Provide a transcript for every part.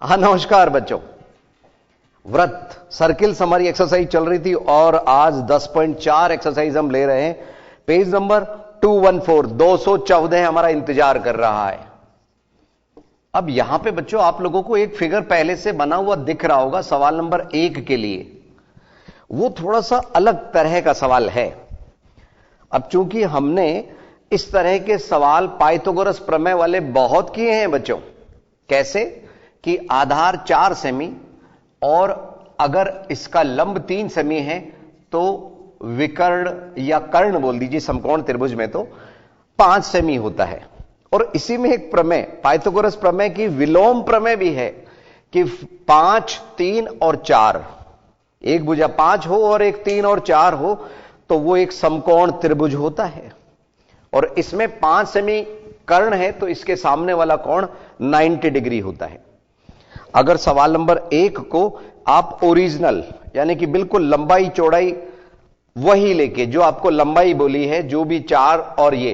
हाँ नमस्कार बच्चों। व्रत सर्किल्स हमारी एक्सरसाइज चल रही थी और आज 10.4 एक्सरसाइज हम ले रहे हैं। पेज नंबर 214 214 हमारा इंतजार कर रहा है। अब यहां पे बच्चों आप लोगों को एक फिगर पहले से बना हुआ दिख रहा होगा सवाल नंबर 1 के लिए। वो थोड़ा सा अलग तरह का सवाल है। अब चूंकि हमने इस तरह के सवाल पाइथागोरस प्रमेय वाले बहुत किए हैं बच्चों। कैसे कि आधार 4 सेमी और अगर इसका लंब 3 सेमी है तो विकर्ण या कर्ण बोल दीजिए समकोण त्रिभुज में तो 5 सेमी होता है। और इसी में एक प्रमेय पाइथागोरस प्रमेय की विलोम प्रमेय भी है कि 5, 3 और 4, एक भुजा 5 हो और एक 3 और 4 हो तो वो एक समकोण त्रिभुज होता है। और इसमें 5 सेमी कर्ण है तो इसके सामने वाला कोण 90 डिग्री होता है। अगर सवाल नंबर 1 को आप ओरिजिनल यानी कि बिल्कुल लंबाई चौड़ाई वही लेके जो आपको लंबाई बोली है, जो भी 4 और ये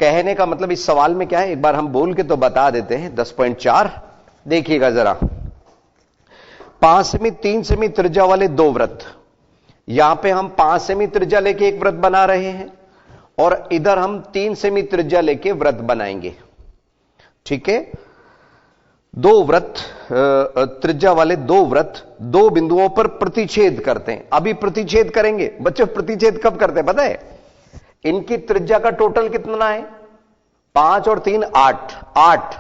कहने का मतलब इस सवाल में क्या है एक बार हम बोल के तो बता देते हैं। 10.4 देखिएगा जरा। 5 सेमी 3 सेमी त्रिज्या वाले 2 वृत्त, यहां पे हम 5 सेमी त्रिज्या लेके एक वृत्त बना रहे हैं और इधर हम 3 सेमी त्रिज्या लेके वृत्त बनाएंगे। ठीक है, 2 वृत्त त्रिज्या वाले 2 वृत्त 2 बिंदुओं पर प्रतिच्छेद करते हैं। अभी प्रतिच्छेद करेंगे बच्चों। प्रतिच्छेद कब करते हैं पता है? इनकी त्रिज्या का टोटल कितना है? 5 और 3 8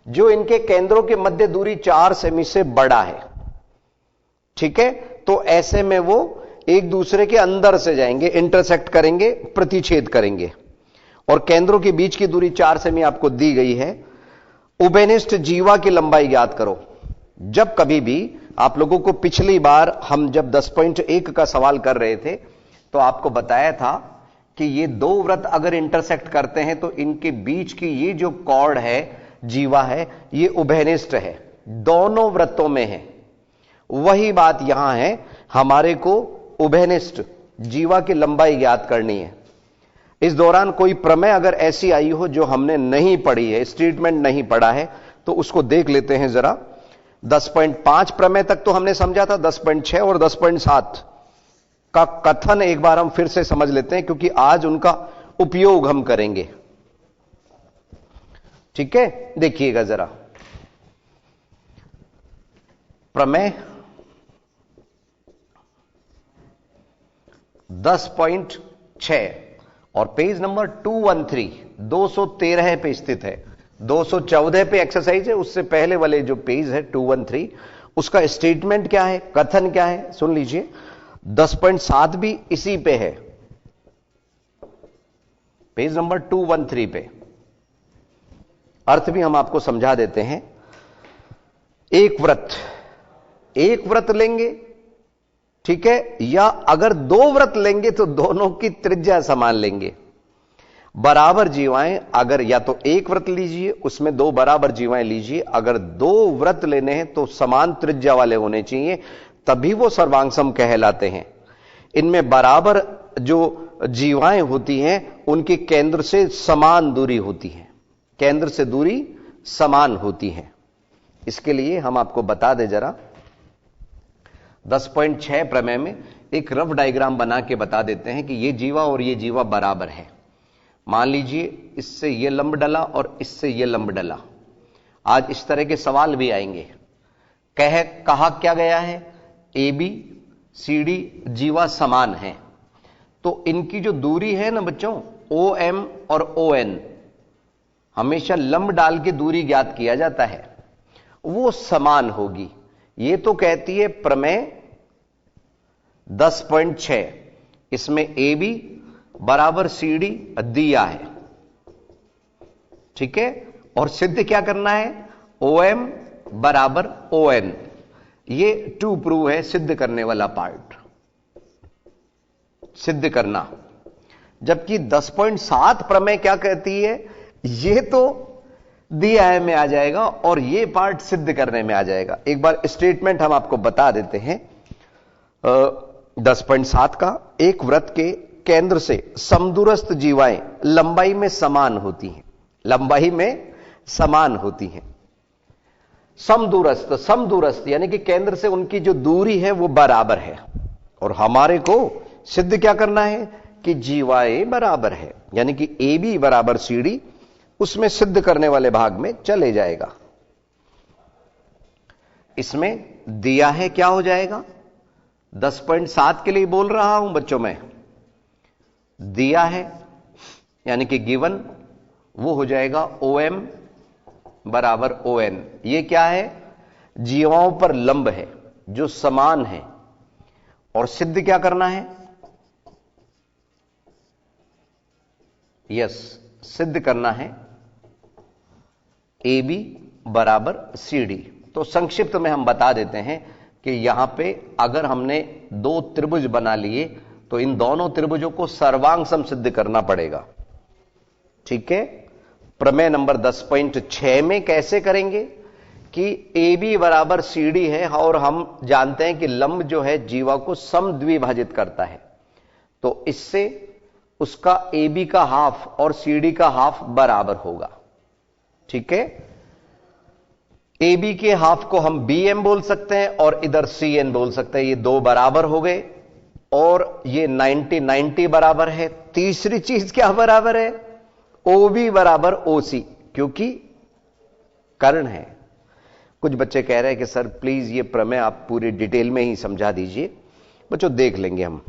जो इनके केंद्रों के मध्य दूरी 4 सेमी से बड़ा है। ठीक है, तो ऐसे में वो एक दूसरे के अंदर से जाएंगे, इंटरसेक्ट करेंगे, प्रतिच्छेद करेंगे और केंद्रों के बीच की दूरी 4 सेमी आपको दी गई है। उभयनिष्ठ जीवा की लंबाई ज्ञात करो। जब कभी भी आप लोगों को पिछली बार हम जब 10.1 का सवाल कर रहे थे तो आपको बताया था कि ये 2 वृत्त अगर इंटरसेक्ट करते हैं तो इनके बीच की ये जो कॉर्ड है, जीवा है, ये उभयनिष्ठ है, दोनों वृत्तों में है। वही बात यहां है, हमारे को उभयनिष्ठ जीवा की लंबाई ज्ञात करनी है। इस दौरान कोई प्रमेय अगर ऐसी आई हो जो हमने नहीं पढ़ी है, स्टेटमेंट नहीं पढ़ा है, तो उसको देख लेते हैं जरा। 10.5 प्रमेय तक तो हमने समझा था, 10.6 और 10.7 का कथन एक बार हम फिर से समझ लेते हैं क्योंकि आज उनका उपयोग हम करेंगे। ठीक है, देखिएगा जरा। प्रमेय 10.6 और पेज नंबर 213 213 पे स्थित है। 214 पे एक्सरसाइज है, उससे पहले वाले जो पेज है 213 उसका स्टेटमेंट क्या है, कथन क्या है सुन लीजिए। 10.7 भी इसी पे है, पेज नंबर 213 पे। अर्थ भी हम आपको समझा देते हैं। एक वृत्त लेंगे, ठीक है, या अगर 2 वृत्त लेंगे तो दोनों की त्रिज्या समान लेंगे। बराबर जीवाएं, अगर या तो एक वृत्त लीजिए उसमें 2 बराबर जीवाएं लीजिए। अगर 2 वृत्त लेने हैं तो समान त्रिज्या वाले होने चाहिए, तभी वो सर्वांगसम कहलाते हैं। इनमें बराबर जो जीवाएं होती हैं उनकी केंद्र से समान दूरी होती है, केंद्र से दूरी समान होती है। इसके लिए हम आपको बता दें जरा। 10.6 प्रमेय में एक रफ डायग्राम बना के बता देते हैं कि ये जीवा और ये जीवा बराबर है। मान लीजिए इससे ये लंब डला और इससे ये लंब डला। आज इस तरह के सवाल भी आएंगे। कहा क्या गया है? AB CD जीवा समान है, तो इनकी जो दूरी है ना बच्चों, OM और ON, हमेशा लंब डाल के दूरी ज्ञात किया जाता है, वो समान होगी। ये तो कहती है प्रमेय 10.6। इसमें AB बराबर CD दिया है, ठीक है, और सिद्ध क्या करना है? OM बराबर ON। ये टू प्रूव है, सिद्ध करने वाला पार्ट, सिद्ध करना। जबकि 10.7 प्रमेय क्या कहती है? ये तो दिया है में आ जाएगा और ये पार्ट सिद्ध करने में आ जाएगा। एक बार स्टेटमेंट हम आपको बता देते हैं 10.7 का। एक वृत्त के केंद्र से समदूरस्थ जीवाएं लंबाई में समान होती हैं, लंबाई में समान होती हैं। समदूरस्थ, समदूरस्थ यानी कि केंद्र से उनकी जो दूरी है वो बराबर है। और हमारे को सिद्ध क्या करना है कि जीवाए बराबर है, यानी कि ए बी बराबर सी डी, उसमें सिद्ध करने वाले भाग में चले जाएगा। इसमें दिया है क्या हो जाएगा, 10.7 के लिए बोल रहा हूं बच्चों में, दिया है यानी कि गिवन, वो हो जाएगा OM बराबर ON। ये क्या है, जीवाओं पर लंब है जो समान है। और सिद्ध क्या करना है, यस, सिद्ध करना है AB बराबर CD। तो संक्षिप्त में हम बता देते हैं कि यहां पे अगर हमने दो त्रिभुज बना लिए तो इन दोनों त्रिभुजों को सर्वांग सम सिद्ध करना पड़ेगा। ठीक है, प्रमेय नंबर 10.6 में कैसे करेंगे कि AB बराबर CD है और हम जानते हैं कि लंब जो है जीवा को समद्विभाजित करता है, तो इससे उसका AB का हाफ और CD का हाफ बराबर होगा। ठीक है, AB के हाफ को हम BM बोल सकते हैं और इधर CN बोल सकते हैं, ये दो बराबर हो गए। और ये 90 बराबर है। तीसरी चीज क्या बराबर है, OB बराबर OC, क्योंकि कर्ण है। कुछ बच्चे कह रहे हैं कि सर प्लीज ये प्रमेय आप पूरी डिटेल में ही समझा दीजिए। बच्चों देख लेंगे हम,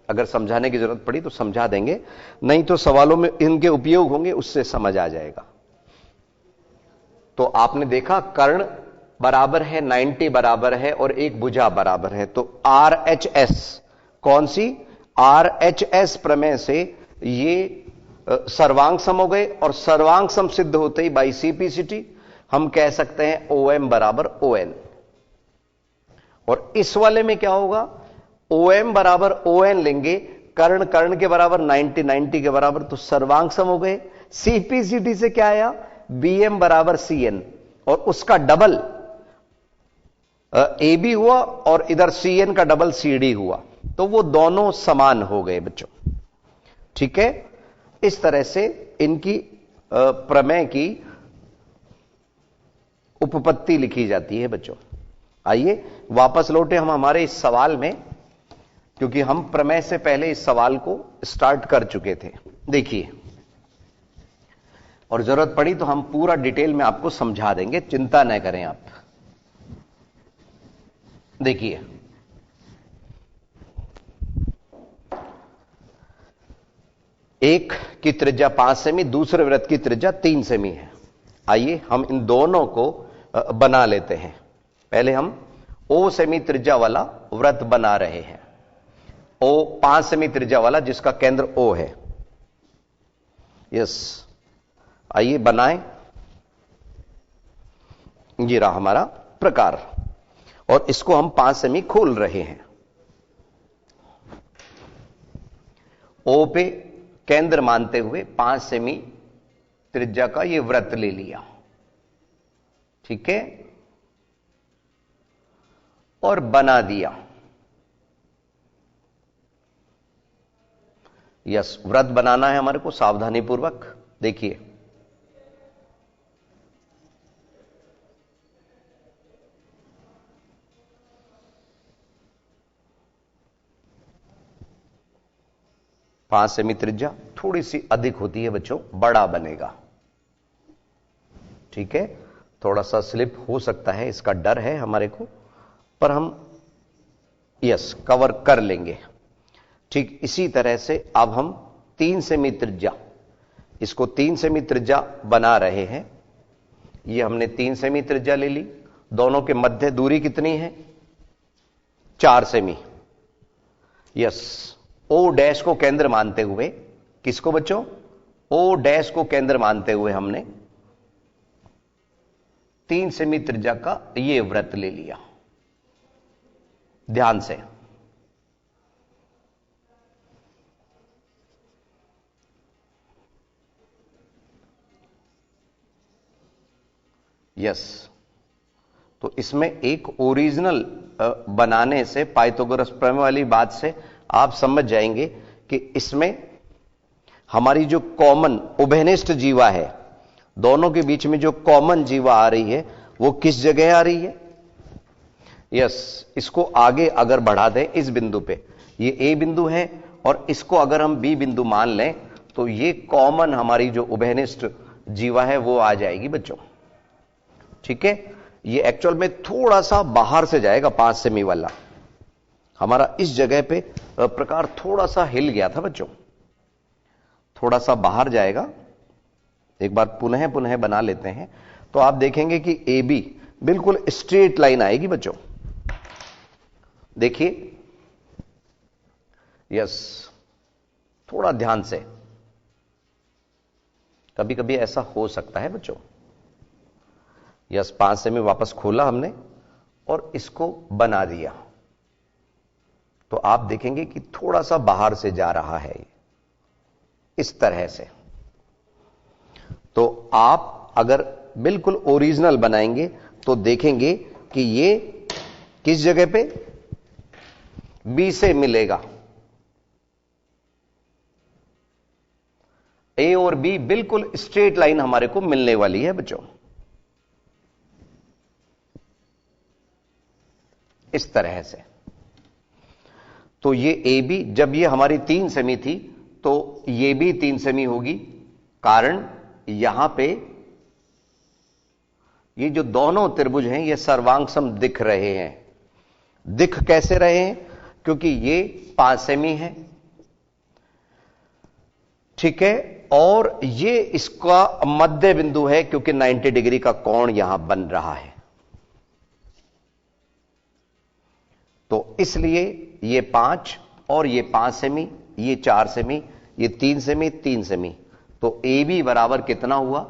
अगर समझाने की जरूरत पड़ी तो समझा देंगे, नहीं तो सवालों में इनके उपयोग होंगे, उससे समझ आ जाएगा। तो आपने देखा कर्ण बराबर है, 90 बराबर है और एक भुजा बराबर है, तो RHS कौन सी, RHS प्रमेय से ये सर्वांग सम हो गए। और सर्वांग सम सिद्ध होते ही बाई CP/CT हम कह सकते हैं OM बराबर ON। और इस वाले में क्या होगा, OM बराबर ON लेंगे, कर्ण कर्ण के बराबर, 90 के बराबर, तो सर्वांग सम हो गए। CP/CT से क्या आया, BM बराबर CN और उसका डबल AB हुआ और इधर CN का डबल CD हुआ, तो वो दोनों समान हो गए बच्चों। ठीक है, इस तरह से इनकी प्रमेय की उपपत्ति लिखी जाती है बच्चों। आइए वापस लौटे हम हमारे इस सवाल में, क्योंकि हम प्रमेय से पहले इस सवाल को स्टार्ट कर चुके थे। देखिए, और जरूरत पड़ी तो हम पूरा डिटेल में आपको समझा देंगे, चिंता न करें आप। देखिए, एक की त्रिज्या 5 सेमी, दूसरे वृत्त की त्रिज्या 3 सेमी है। आइए हम इन दोनों को बना लेते हैं। पहले हम O सेमी त्रिज्या वाला वृत्त बना रहे हैं, O 5 सेमी त्रिज्या वाला जिसका केंद्र O है। यस, आइए बनाएं। ये रहा हमारा प्रकार, और इसको हम 5 सेमी खोल रहे हैं। O पे केंद्र मानते हुए 5 सेमी त्रिज्या का ये वृत्त ले लिया। ठीक है, और बना दिया। यस, वृत्त बनाना है हमारे को सावधानी पूर्वक। देखिए, पांच सेमी त्रिज्या थोड़ी सी अधिक होती है बच्चों, बड़ा बनेगा। ठीक है, थोड़ा सा स्लिप हो सकता है, इसका डर है हमारे को, पर हम यस कवर कर लेंगे। ठीक इसी तरह से अब हम 3 सेमी त्रिज्या, इसको 3 सेमी त्रिज्या बना रहे हैं। ये हमने 3 सेमी त्रिज्या ले ली। दोनों के मध्य दूरी कितनी है, 4 सेमी। यस, O डैश को केंद्र मानते हुए, किसको बच्चों, O डैश को केंद्र मानते हुए हमने 3 सेमी त्रिज्या का ये वृत्त ले लिया। ध्यान से, यस, तो इसमें एक ओरिजिनल बनाने से, पाइथागोरस प्रमेय वाली बात से आप समझ जाएंगे कि इसमें हमारी जो कॉमन उभयनिष्ठ जीवा है, दोनों के बीच में जो कॉमन जीवा आ रही है वो किस जगह आ रही है? यस, इसको आगे अगर बढ़ा दें इस बिंदु पे, ये ए बिंदु है और इसको अगर हम बी बिंदु मान लें तो ये कॉमन हमारी जो उभयनिष्ठ जीवा है वो आ जाएगी बच्चों। ठीक है, ये एक्चुअल में थोड़ा सा बाहर से जाएगा 5 सेमी वाला, हमारा इस जगह पे प्रकार थोड़ा सा हिल गया था बच्चों, थोड़ा सा बाहर जाएगा। एक बार पुनः पुनः बना लेते हैं तो आप देखेंगे कि ए बी बिल्कुल स्ट्रेट लाइन आएगी बच्चों। देखिए, यस, थोड़ा ध्यान से, कभी कभी ऐसा हो सकता है बच्चों। यस, 5 सेमी वापस खोला हमने और इसको बना दिया तो आप देखेंगे कि थोड़ा सा बाहर से जा रहा है इस तरह से। तो आप अगर बिल्कुल ओरिजिनल बनाएंगे तो देखेंगे कि ये किस जगह पे बी से मिलेगा। ए और बी बिल्कुल स्ट्रेट लाइन हमारे को मिलने वाली है बच्चों, इस तरह से। तो ये ए बी, जब ये हमारी 3 सेमी थी तो ये भी 3 सेमी होगी, कारण यहां पे ये जो दोनों त्रिभुज हैं ये सर्वांगसम दिख रहे हैं। दिख कैसे रहे हैं? क्योंकि ये 5 सेमी है, ठीक है, और ये इसका मध्य बिंदु है क्योंकि 90 डिग्री का कोण यहां बन रहा है। तो इसलिए ये 5 और ये 5 सेमी, ये 4 सेमी, ये 3 सेमी, 3 सेमी, तो ए बी बराबर कितना हुआ?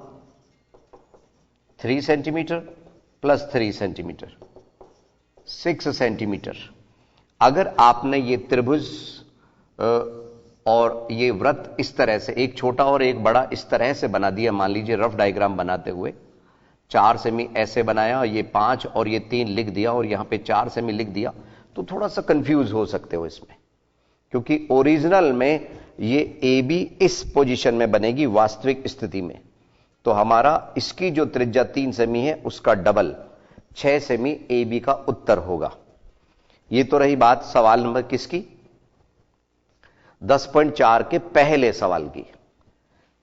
3 सेंटीमीटर प्लस 3 सेंटीमीटर, 6 सेंटीमीटर। अगर आपने ये त्रिभुज और ये वृत्त इस तरह से, एक छोटा और एक बड़ा इस तरह से बना दिया, मान लीजिए रफ डायग्राम बनाते हुए 4 सेमी ऐसे बनाया, ये 5 और ये 3 लिख दिया और यहां पे 4 सेमी लिख दिया, तो थोड़ा सा कंफ्यूज हो सकते हो इसमें, क्योंकि ओरिजिनल में ये ए बी इस पोजीशन में बनेगी वास्तविक स्थिति में। तो हमारा इसकी जो त्रिज्या 3 सेमी है उसका डबल 6 सेमी ए बी का उत्तर होगा। ये तो रही बात सवाल नंबर किसकी? 10.4 के पहले सवाल की।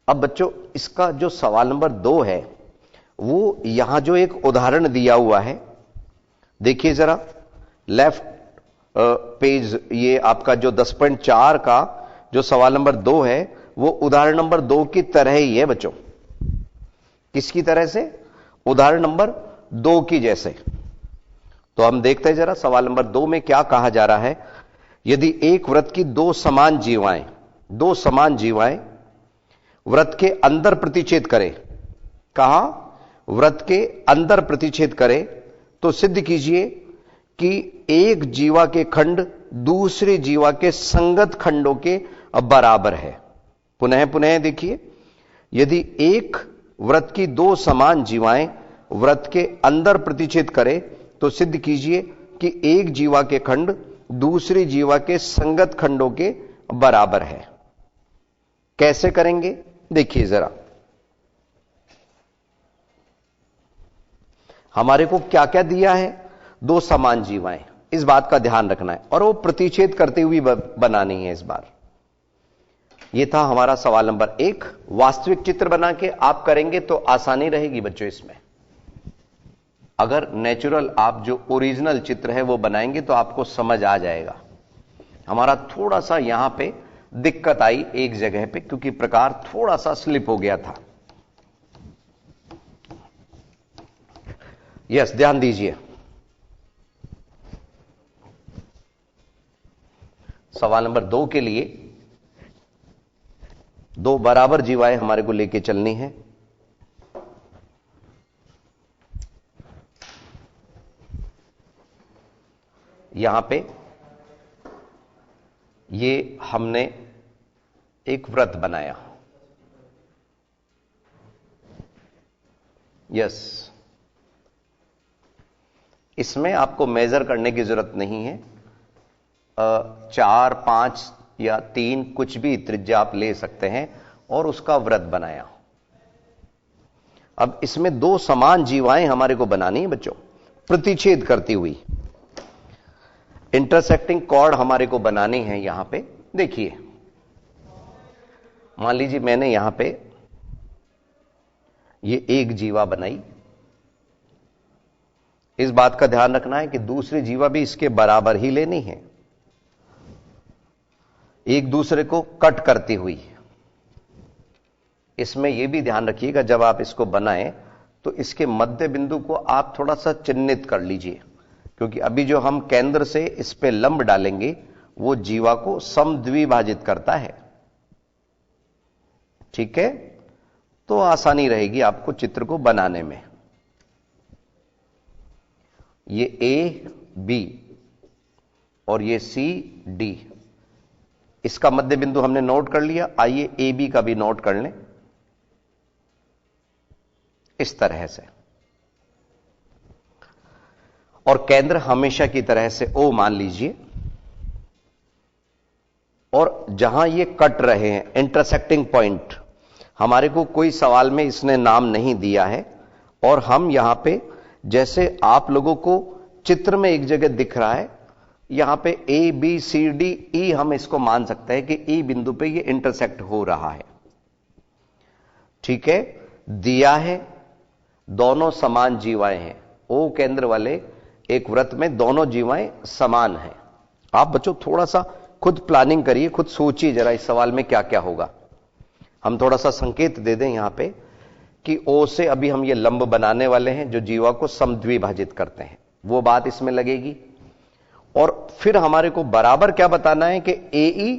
अब बच्चों इसका जो सवाल नंबर 2 है वो यहां जो एक उदाहरण दिया हुआ है, देखिए जरा लेफ्ट पेज, ये आपका जो 10.4 का जो सवाल नंबर 2 है वो उदाहरण नंबर 2 की तरह ही है बच्चों। किसकी तरह से? उदाहरण नंबर 2 की जैसे। तो हम देखते हैं जरा सवाल नंबर 2 में क्या कहा जा रहा है। यदि एक वृत्त की दो समान जीवाएं वृत्त के अंदर प्रतिच्छेद करें, कहा वृत्त के अंदर प्रतिच्छेद करें, तो सिद्ध कीजिए कि एक जीवा के खंड दूसरे जीवा के संगत खंडों के बराबर है। पुनः पुनः देखिए, यदि एक वृत्त की दो समान जीवाएं वृत्त के अंदर प्रतिच्छेद करें तो सिद्ध कीजिए कि एक जीवा के खंड दूसरी जीवा के संगत खंडों के बराबर है। कैसे करेंगे देखिए जरा। हमारे को क्या क्या दिया है? दो समान जीवाएं, इस बात का ध्यान रखना है, और वो प्रतिच्छेद करते हुए बनानी है इस बार। यह था हमारा सवाल नंबर 1। वास्तविक चित्र बना के आप करेंगे तो आसानी रहेगी बच्चों इसमें। अगर नेचुरल आप जो ओरिजिनल चित्र है वो बनाएंगे तो आपको समझ आ जाएगा। हमारा थोड़ा सा यहां पे दिक्कत आई एक जगह पे, क्योंकि प्रकार थोड़ा सा स्लिप हो गया था। यस, ध्यान दीजिए। सवाल नंबर 2 के लिए दो बराबर जीवाएं हमारे को लेके चलनी है। यहां पे ये हमने एक वृत्त बनाया। यस, इसमें आपको मेजर करने की जरूरत नहीं है। 4, 5 या 3 कुछ भी त्रिज्या आप ले सकते हैं और उसका वृत्त बनाया। अब इसमें दो समान जीवाएं हमारे को बनानी है बच्चों, प्रतिच्छेद करती हुई इंटरसेक्टिंग कॉर्ड हमारे को बनानी है। यहां पे देखिए, मान लीजिए मैंने यहां पे ये एक जीवा बनाई। इस बात का ध्यान रखना है कि दूसरी जीवा भी इसके बराबर ही लेनी है, एक दूसरे को कट करती हुई। इसमें यह भी ध्यान रखिएगा जब आप इसको बनाएं तो इसके मध्य बिंदु को आप थोड़ा सा चिन्हित कर लीजिए, क्योंकि अभी जो हम केंद्र से इस पे लंब डालेंगे वो जीवा को समद्विभाजित करता है। ठीक है, तो आसानी रहेगी आपको चित्र को बनाने में। ये ए बी और ये सी डी, इसका मध्य बिंदु हमने नोट कर लिया। आइए ए बी का भी नोट कर लें इस तरह से, और केंद्र हमेशा की तरह से ओ मान लीजिए। और जहां ये कट रहे हैं इंटरसेक्टिंग पॉइंट, हमारे को कोई सवाल में इसने नाम नहीं दिया है, और हम यहां पे जैसे आप लोगों को चित्र में एक जगह दिख रहा है, यहां पे A B C D E, हम इसको मान सकते हैं कि ई बिंदु पे ये इंटरसेक्ट हो रहा है। ठीक है, दिया है दोनों समान जीवाएं हैं, ओ केंद्र वाले एक वृत्त में दोनों जीवाएं समान हैं। आप बच्चों थोड़ा सा खुद प्लानिंग करिए, खुद सोचिए जरा इस सवाल में क्या क्या होगा। हम थोड़ा सा संकेत दे दें यहां पे कि ओ से अभी हम ये लंब बनाने वाले हैं जो जीवा को समद्विभाजित करते हैं, वो बात इसमें लगेगी। और फिर हमारे को बराबर क्या बताना है कि एई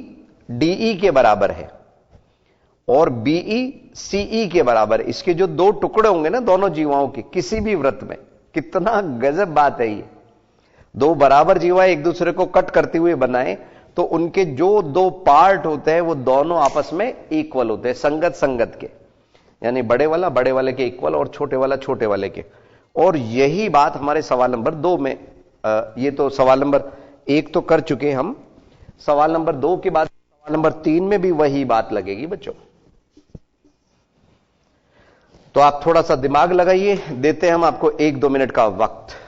डीई के बराबर है और बीई सीई के बराबर। इसके जो दो टुकड़े होंगे ना दोनों जीवाओं के किसी भी वृत्त में, कितना गजब बात है ये। दो बराबर जीवाएं एक दूसरे को कट करते हुए बनाए तो उनके जो दो पार्ट होते हैं वो दोनों आपस में इक्वल होते हैं, संगत संगत के, यानी बड़े वाला बड़े वाले के इक्वल और छोटे वाला छोटे वाले के। और यही बात हमारे सवाल नंबर 2 में, ये तो सवाल नंबर 1 तो कर चुके हम, सवाल नंबर 2 के बाद सवाल नंबर 3 में भी वही बात लगेगी बच्चों। तो आप थोड़ा सा दिमाग लगाइए, देते हैं हम आपको 1-2 मिनट का वक्त।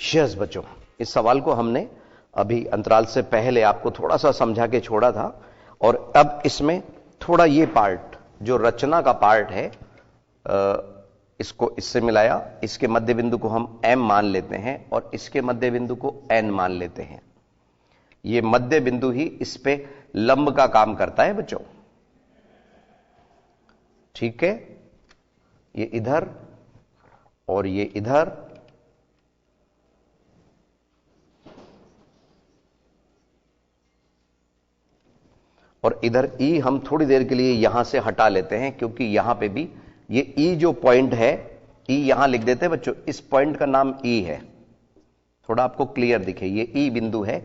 यस बच्चों, इस सवाल को हमने अभी अंतराल से पहले आपको थोड़ा सा समझा के छोड़ा था, और अब इसमें थोड़ा ये पार्ट जो रचना का पार्ट है, इसको इससे मिलाया। इसके मध्य बिंदु को हम m मान लेते हैं और इसके मध्य बिंदु को n मान लेते हैं। ये मध्य बिंदु ही इस पे लंब का काम करता है बच्चों, ठीक है। ये इधर और ये इधर, और इधर E हम थोड़ी देर के लिए यहां से हटा लेते हैं, क्योंकि यहां पे भी ये E जो पॉइंट है, E यहां लिख देते हैं बच्चों, इस पॉइंट का नाम E है। थोड़ा आपको क्लियर दिखे, ये E बिंदु है,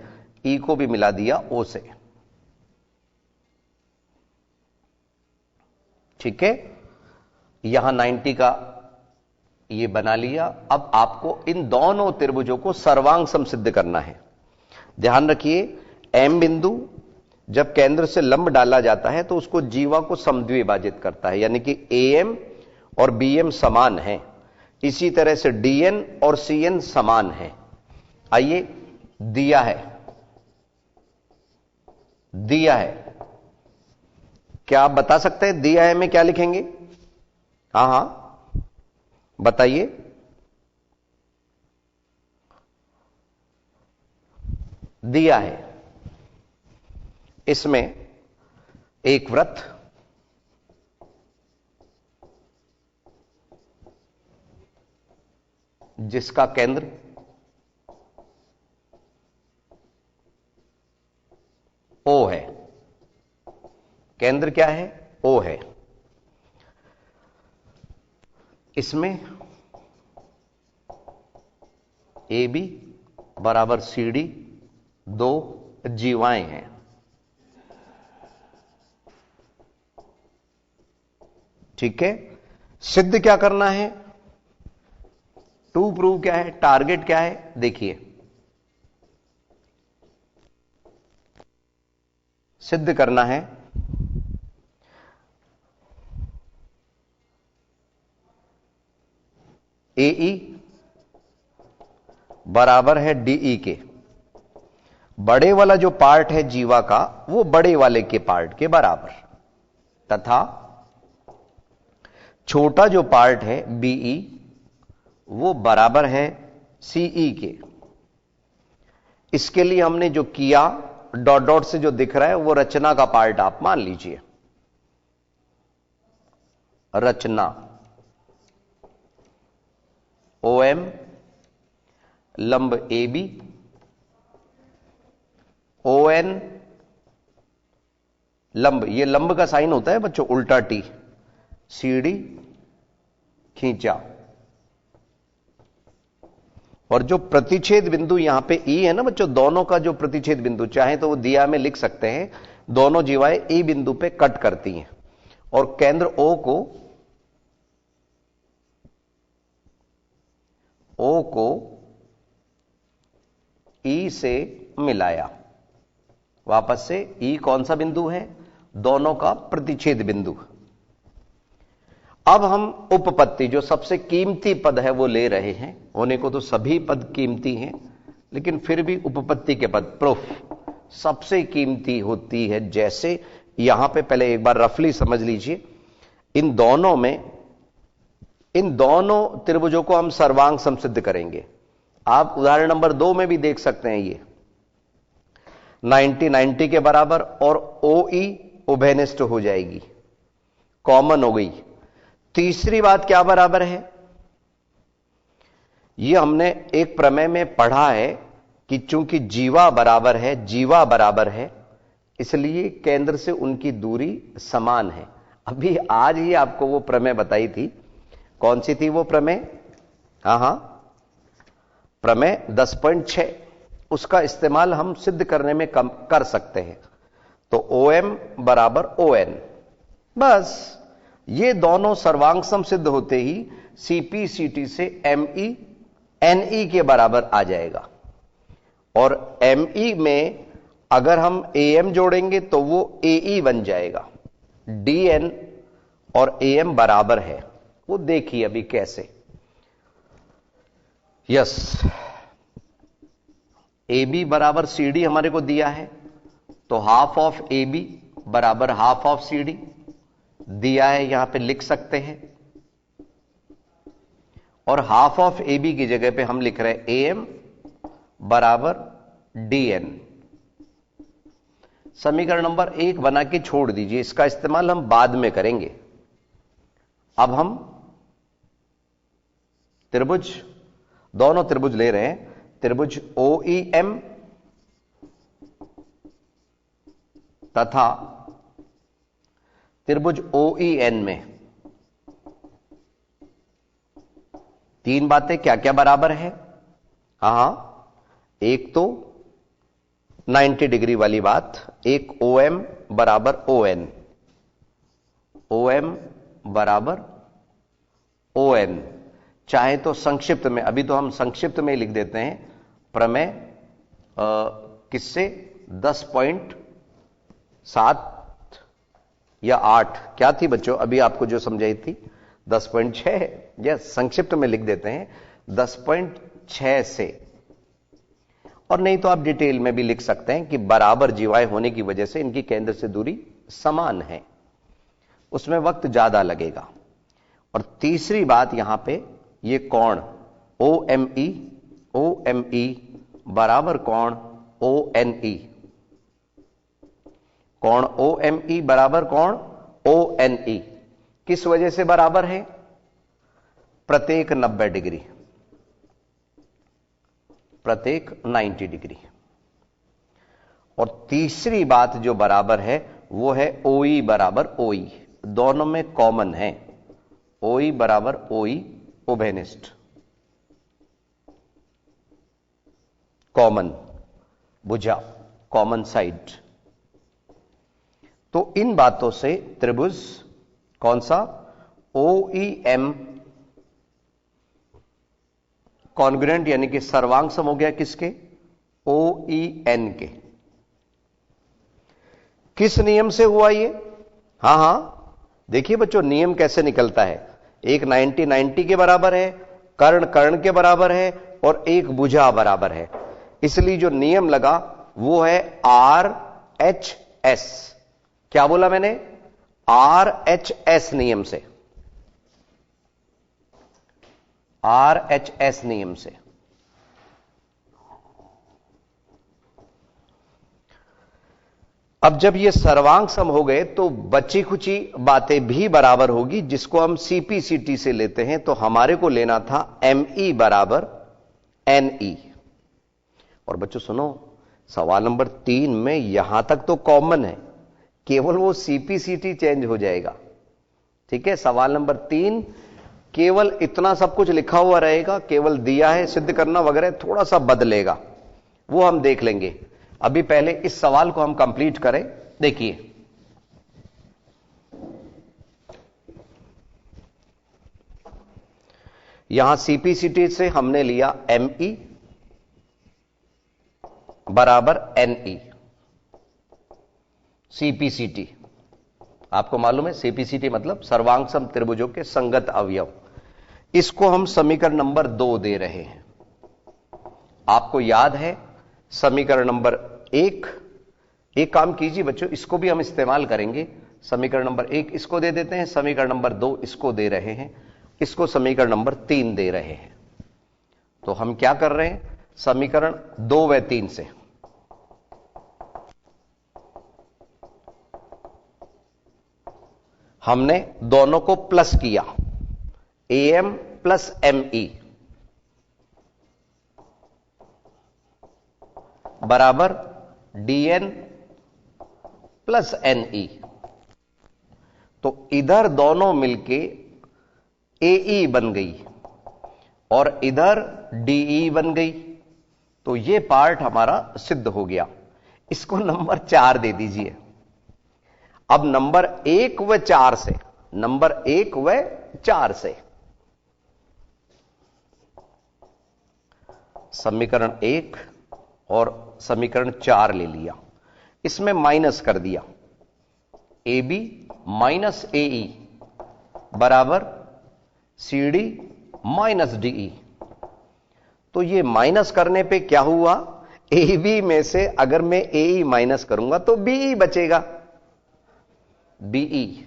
E को भी मिला दिया O से, ठीक है। यहां 90 का ये बना लिया। अब आपको इन दोनों त्रिभुजों को सर्वांग सम सिद्ध करना है। ध्यान रखिए, M बिंदु जब केंद्र से लंब डाला जाता है तो उसको जीवा को समद्विभाजित करता है, यानी कि AM और BM समान है। इसी तरह से DN और CN समान है। आइए, दिया है क्या आप बता सकते हैं दिया है में क्या लिखेंगे? हां, बताइए। दिया है, इसमें एक वृत्त, जिसका केंद्र O है। केंद्र क्या है? O है। इसमें AB बराबर CD दो जीवाएं हैं। ठीक है, सिद्ध क्या करना है? टू प्रूव क्या है? टारगेट क्या है? देखिए, सिद्ध करना है AE बराबर है DE के। बड़े वाला जो पार्ट है जीवा का, वो बड़े वाले के पार्ट के बराबर, तथा छोटा जो पार्ट है BE, वो बराबर है CE के। इसके लिए हमने जो किया, डॉट डॉट से जो दिख रहा है वो रचना का पार्ट आप मान लीजिए। रचना OM लंब AB, ON लंब, ये लंब का साइन होता है बच्चों उल्टा T, CD खींचा, और जो प्रतिच्छेद बिंदु यहां पे E है ना बच्चों, दोनों का जो प्रतिच्छेद बिंदु, चाहे तो वो दिया में लिख सकते हैं, दोनों जीवाएं E बिंदु पे कट करती हैं और केंद्र O को E से मिलाया। वापस से E कौन सा बिंदु है? दोनों का प्रतिच्छेद बिंदु। अब हम उपपत्ति, जो सबसे कीमती पद है, वो ले रहे हैं। होने को तो सभी पद कीमती हैं, लेकिन फिर भी उपपत्ति के पद, प्रूफ, सबसे कीमती होती है। जैसे यहां पे पहले एक बार रफली समझ लीजिए, इन दोनों त्रिभुजों को हम सर्वांग समसिद्ध करेंगे। आप उदाहरण नंबर 2 में भी देख सकते हैं, ये 90 के बराबर, और OE उभयनिष्ठ हो जाएगी, कॉमन हो गई। तीसरी बात क्या बराबर है? यह हमने एक प्रमेय में पढ़ा है कि चूंकि जीवा बराबर है, इसलिए केंद्र से उनकी दूरी समान है। अभी आज ही आपको वो प्रमेय बताई थी। कौन सी थी वो प्रमेय? हां, प्रमेय 10.6। उसका इस्तेमाल हम सिद्ध करने में कर सकते हैं। तो OM बराबर ON, बस ये दोनों सर्वांग सिद्ध होते ही CP/CT से ME NE के बराबर आ जाएगा। और ME में अगर हम AM जोड़ेंगे तो वो AE बन जाएगा। DN और AM बराबर है, वो देखिए अभी कैसे। यस, ए बी बराबर सी डी हमारे को दिया है, तो हाफ ऑफ ए बी बराबर हाफ ऑफ सी डी दिया है, यहां पे लिख सकते हैं। और हाफ ऑफ ए बी की जगह पे हम लिख रहे हैं ए एम बराबर डी एन। समीकरण नंबर 1 बना के छोड़ दीजिए, इसका इस्तेमाल हम बाद में करेंगे। अब हम त्रिभुज, दोनों त्रिभुज ले रहे हैं, त्रिभुज OEM तथा त्रिभुज OEN में तीन बातें क्या क्या बराबर है। हां, एक तो 90 डिग्री वाली बात, एक OM बराबर ON, OM बराबर ON। चाहे तो संक्षिप्त में, अभी तो हम संक्षिप्त में लिख देते हैं, प्रमेय किससे 10.7 या 8 क्या थी बच्चों, अभी आपको जो समझाई थी 10.6, या संक्षिप्त में लिख देते हैं 10.6 से। और नहीं तो आप डिटेल में भी लिख सकते हैं कि बराबर जीवाएं होने की वजह से इनकी केंद्र से दूरी समान है, उसमें वक्त ज्यादा लगेगा। और तीसरी बात यहां पे ये कोण OME बराबर कोण ONE, कोण OME बराबर कोण ONE किस वजह से बराबर है, प्रत्येक 90 डिग्री, प्रत्येक 90 डिग्री। और तीसरी बात जो बराबर है वो है OE बराबर OE, दोनों में कॉमन है, OE बराबर OE उभयनिष्ठ, कॉमन भुजा, कॉमन साइड। तो इन बातों से त्रिभुज कौन सा OEM कॉन्ग्रुएंट यानी कि सर्वांग सम हो गया किसके, OEN के। किस नियम से हुआ ये, हां देखिए बच्चों नियम कैसे निकलता है, एक 90 के बराबर है, कर्ण कर्ण के बराबर है, और एक भुजा बराबर है, इसलिए जो नियम लगा वो है RHS। क्या बोला मैंने, RHS नियम से, RHS नियम से। अब जब ये सर्वांग सम हो गए तो बची खुची बातें भी बराबर होगी, जिसको हम CPCT से लेते हैं, तो हमारे को लेना था ME बराबर NE। और बच्चों सुनो, सवाल नंबर 3 में यहां तक तो कॉमन है, केवल वो CPCT चेंज हो जाएगा, ठीक है। सवाल नंबर 3 केवल इतना सब कुछ लिखा हुआ रहेगा, केवल दिया है सिद्ध करना वगैरह थोड़ा सा बदलेगा, वो हम देख लेंगे। अभी पहले इस सवाल को हम कंप्लीट करें। देखिए यहां CPCT से हमने लिया ME बराबर NE। CPCT आपको मालूम है, CPCT मतलब सर्वांग सम त्रिभुजों के संगत अवयव। इसको हम समीकरण नंबर 2 दे रहे हैं। आपको याद है समीकरण नंबर 1, एक काम कीजिए बच्चों, इसको भी हम इस्तेमाल करेंगे। समीकरण नंबर 1 इसको दे देते हैं, समीकरण नंबर 2 इसको दे रहे हैं, इसको समीकरण नंबर 3 दे रहे हैं। तो हम क्या कर रहे हैं, समीकरण 2 व 3 से हमने दोनों को प्लस किया, AM प्लस ME बराबर DN प्लस NE। तो इधर दोनों मिलके AE बन गई और इधर DE बन गई, तो ये पार्ट हमारा सिद्ध हो गया। इसको नंबर 4 दे दीजिए। अब नंबर 1 व 4 से, नंबर 1 व 4 से समीकरण 1 और समीकरण 4 ले लिया, इसमें माइनस कर दिया, AB माइनस AE बराबर CD माइनस DE। तो ये माइनस करने पे क्या हुआ, ए बी में से अगर मैं ए ई माइनस करूंगा तो बीई बचेगा, बीई,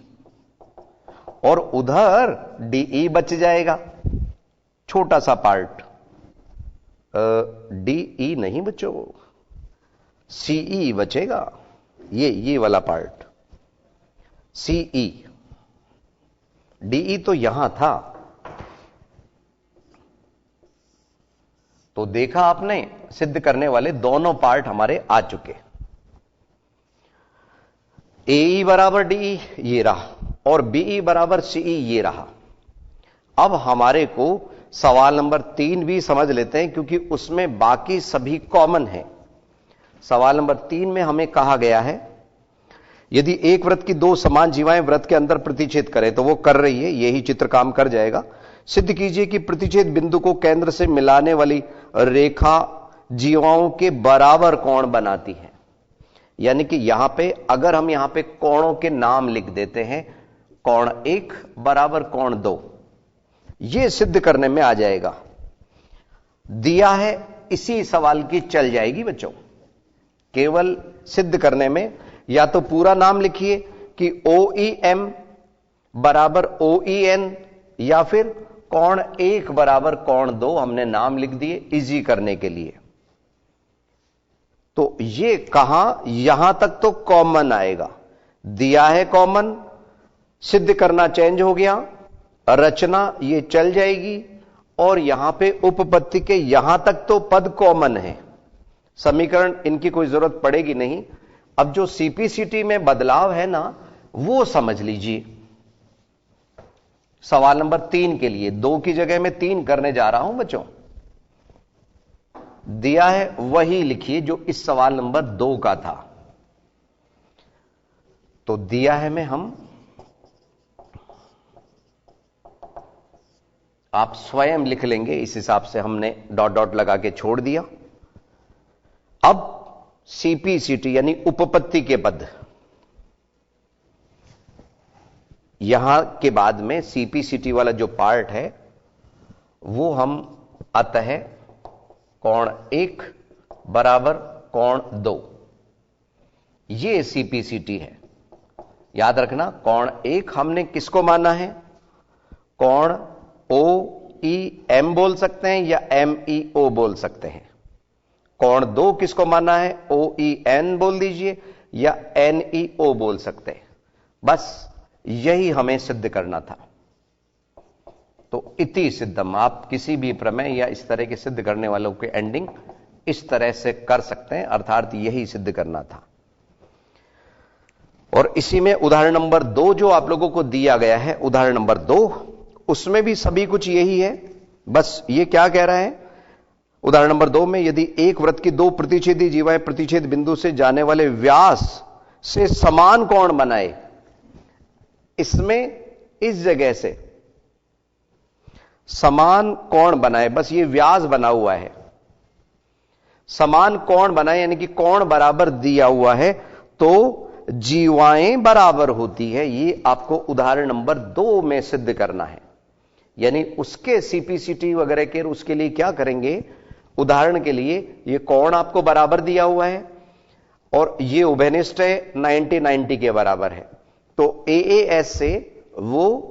और उधर डीई बच जाएगा, छोटा सा पार्ट, डीई नहीं बचो, सीई बचेगा, ये वाला पार्ट सीई। डीई तो यहां था, तो देखा आपने, सिद्ध करने वाले दोनों पार्ट हमारे आ चुके। एई बराबर डीई ये रहा, और बीई बराबर सीई ये रहा। अब हमारे को सवाल नंबर 3 भी समझ लेते हैं, क्योंकि उसमें बाकी सभी कॉमन है। सवाल नंबर 3 में हमें कहा गया है, यदि एक वृत्त की दो समान जीवाएं वृत्त के अंदर प्रतिच्छेद करें, तो वो कर रही है, यही चित्र काम कर जाएगा। सिद्ध कीजिए कि प्रतिच्छेद बिंदु को केंद्र से मिलाने वाली रेखा जीवाओं के बराबर कोण बनाती है। यानी कि यहां पे अगर हम यहां पे कोणों के नाम लिख देते हैं, कोण 1 बराबर कोण 2, यह सिद्ध करने में आ जाएगा। दिया है, इसी सवाल की चल जाएगी बच्चों। केवल सिद्ध करने में या तो पूरा नाम लिखिए कि OEM बराबर OEN, या फिर कोण 1 बराबर कोण 2 हमने नाम लिख दिए इजी करने के लिए। तो ये कहां, यहां तक तो कॉमन आएगा, दिया है कॉमन, सिद्ध करना चेंज हो गया, रचना ये चल जाएगी, और यहां पे उपपत्ति के यहां तक तो पद कॉमन है, समीकरण इनकी कोई जरूरत पड़ेगी नहीं। अब जो सीपीसीटी में बदलाव है ना, वो समझ लीजिए। सवाल नंबर 3 के लिए 2 की जगह में 3 करने जा रहा हूं बच्चों। दिया है वही लिखिए जो इस सवाल नंबर 2 का था। तो दिया है में हम, आप स्वयं लिख लेंगे, इस हिसाब से हमने डॉट डॉट लगा के छोड़ दिया। अब सीपीसीटी यानी उपपत्ति के पद, यहां के बाद में सीपीसीटी वाला जो पार्ट है वो हम अतः कोण 1 बराबर कोण 2, ये सीपीसीटी है। याद रखना, कोण 1 हमने किसको माना है, कोण OEM बोल सकते हैं या MEO बोल सकते हैं। कोण 2 किसको माना है, OEN बोल दीजिए या NEO बोल सकते हैं। बस यही हमें सिद्ध करना था। तो इति सिद्धम, आप किसी भी प्रमेय या इस तरह के सिद्ध करने वालों के एंडिंग इस तरह से कर सकते हैं, अर्थात यही सिद्ध करना था। और इसी में उदाहरण नंबर 2 जो आप लोगों को दिया गया है, उदाहरण नंबर 2, उसमें भी सभी कुछ यही है। बस ये क्या कह रहा है, उदाहरण नंबर 2 में यदि एक वृत्त की 2 प्रतिच्छेदी जीवाएं प्रतिच्छेद बिंदु से जाने वाले व्यास से समान कोण बनाए, इसमें इस जगह से समान कोण बनाए, बस ये व्यास बना हुआ है, समान कोण बनाए यानी कि कोण बराबर दिया हुआ है, तो जीवाएं बराबर होती है। ये आपको उदाहरण नंबर 2 में सिद्ध करना है। यानी उसके सीपीसीटी वगैरह के उसके लिए क्या करेंगे, उदाहरण के लिए ये कोण आपको बराबर दिया हुआ है और ये उभयनिष्ठ है, 90-90 के बराबर है, तो AAS से वो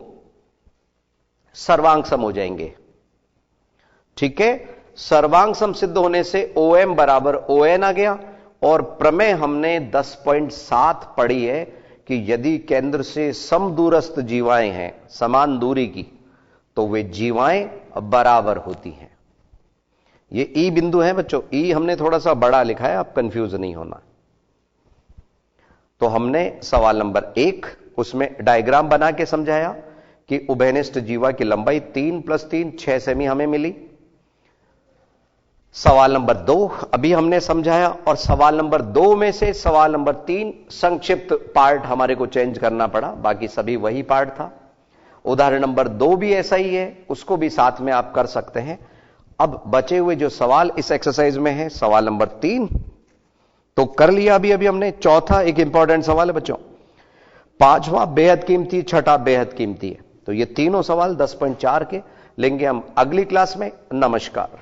सर्वांग सम हो जाएंगे। ठीक है, सर्वांग सम सिद्ध होने से OM बराबर ON आ गया। और प्रमेय हमने 10.7 पढ़ी है कि यदि केंद्र से समदूरस्थ जीवाएं हैं, समान दूरी की, तो वे जीवाएं बराबर होती हैं। ये ई बिंदु है बच्चों, ई हमने थोड़ा सा बड़ा लिखा है, आप कंफ्यूज नहीं होना। तो हमने सवाल नंबर 1 उसमें डायग्राम बना के समझाया कि उभयनिष्ठ जीवा की लंबाई 3 + 3 6 सेमी हमें मिली। सवाल नंबर 2 अभी हमने समझाया, और सवाल नंबर 2 में से सवाल नंबर 3 संक्षिप्त पार्ट हमारे को चेंज करना पड़ा, बाकी सभी वही पार्ट था। उदाहरण नंबर 2 भी ऐसा ही है, उसको भी साथ में आप कर सकते हैं। अब बचे हुए जो सवाल इस एक्सरसाइज में है, सवाल नंबर 3 तो कर लिया अभी हमने। चौथा एक इंपॉर्टेंट सवाल है बच्चों, 5वां बेहद कीमती, 6ठा बेहद कीमती है। तो ये तीनों सवाल 10.4 के लेंगे हम अगली क्लास में। नमस्कार।